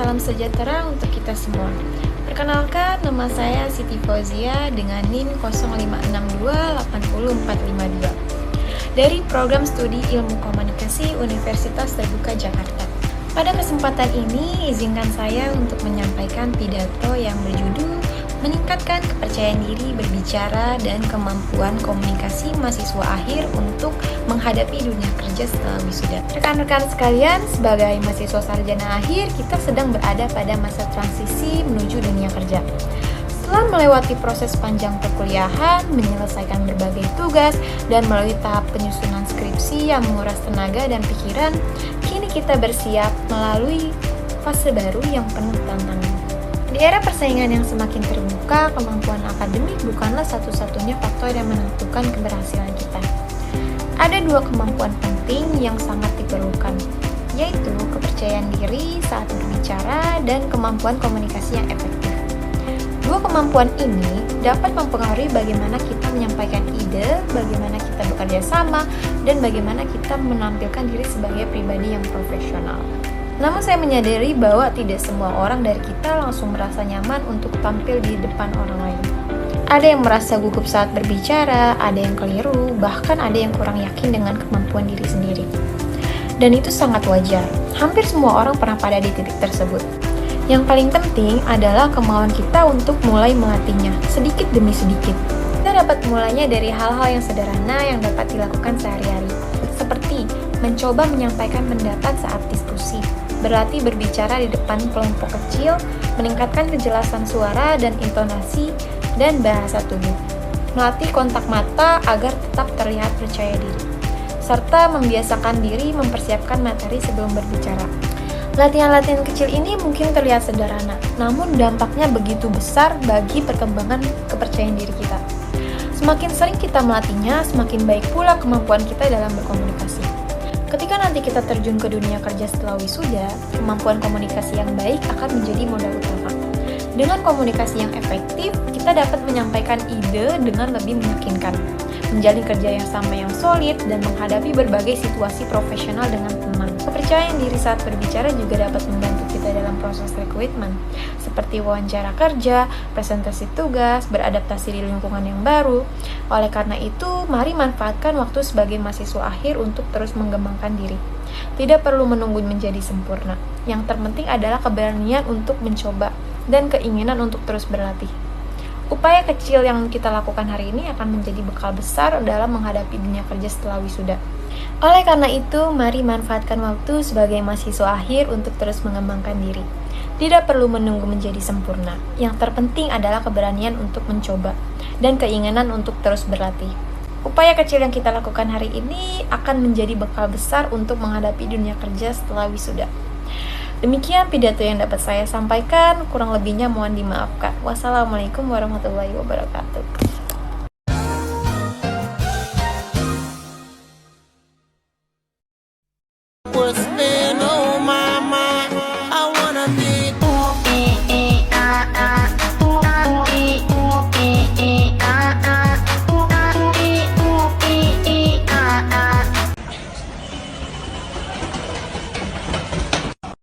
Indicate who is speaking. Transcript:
Speaker 1: salam sejahtera untuk kita semua. Perkenalkan, nama saya Siti Fauzia dengan NIM 056280452 dari Program Studi Ilmu Komunikasi Universitas Terbuka Jakarta. Pada kesempatan ini, izinkan saya untuk menyampaikan pidato yang berjudul Meningkatkan Kepercayaan Diri Berbicara dan Kemampuan Komunikasi Mahasiswa Akhir untuk Menghadapi Dunia Kerja Setelah Wisuda. Rekan-rekan sekalian, sebagai mahasiswa sarjana akhir, kita sedang berada pada masa transisi menuju dunia kerja. Setelah melewati proses panjang perkuliahan, menyelesaikan berbagai tugas, dan melalui tahap penyusunan skripsi yang menguras tenaga dan pikiran, kini kita bersiap melalui fase baru yang penuh tantangan. Di era persaingan yang semakin terbuka, kemampuan akademik bukanlah satu-satunya faktor yang menentukan keberhasilan kita. Ada dua kemampuan penting yang sangat diperlukan, yaitu kepercayaan diri saat berbicara dan kemampuan komunikasi yang efektif. Dua kemampuan ini dapat mempengaruhi bagaimana kita menyampaikan ide, bagaimana kita bekerja sama, dan bagaimana kita menampilkan diri sebagai pribadi yang profesional. Namun saya menyadari bahwa tidak semua orang dari kita langsung merasa nyaman untuk tampil di depan orang lain. Ada yang merasa gugup saat berbicara, ada yang keliru, bahkan ada yang kurang yakin dengan kemampuan diri sendiri. Dan itu sangat wajar, hampir semua orang pernah pada di titik tersebut. Yang paling penting adalah kemauan kita untuk mulai melatihnya, sedikit demi sedikit. Kita dapat mulainya dari hal-hal yang sederhana yang dapat dilakukan sehari-hari, seperti mencoba menyampaikan pendapat saat diskusi, berlatih berbicara di depan kelompok kecil, meningkatkan kejelasan suara dan intonasi, dan bahasa tubuh, melatih kontak mata agar tetap terlihat percaya diri, serta membiasakan diri mempersiapkan materi sebelum berbicara. Latihan-latihan kecil ini mungkin terlihat sederhana, namun dampaknya begitu besar bagi perkembangan kepercayaan diri kita. Semakin sering kita melatihnya, semakin baik pula kemampuan kita dalam berkomunikasi. Ketika nanti kita terjun ke dunia kerja setelah wisuda, kemampuan komunikasi yang baik akan menjadi modal utama. Dengan komunikasi yang efektif, kita dapat menyampaikan ide dengan lebih meyakinkan, menjalin kerja yang sama yang solid, dan menghadapi berbagai situasi profesional dengan tenang. Kepercayaan diri saat berbicara juga dapat membantu kita dalam proses rekrutmen, seperti wawancara kerja, presentasi tugas, beradaptasi di lingkungan yang baru. Oleh karena itu, mari manfaatkan waktu sebagai mahasiswa akhir untuk terus mengembangkan diri. Tidak perlu menunggu menjadi sempurna. Yang terpenting adalah keberanian untuk mencoba dan keinginan untuk terus berlatih. Upaya kecil yang kita lakukan hari ini akan menjadi bekal besar dalam menghadapi dunia kerja setelah wisuda. Oleh karena itu, mari manfaatkan waktu sebagai mahasiswa akhir untuk terus mengembangkan diri. Tidak perlu menunggu menjadi sempurna. Yang terpenting adalah keberanian untuk mencoba dan keinginan untuk terus berlatih. Upaya kecil yang kita lakukan hari ini akan menjadi bekal besar untuk menghadapi dunia kerja setelah wisuda. Demikian pidato yang dapat saya sampaikan, kurang lebihnya mohon dimaafkan. Wassalamualaikum warahmatullahi wabarakatuh.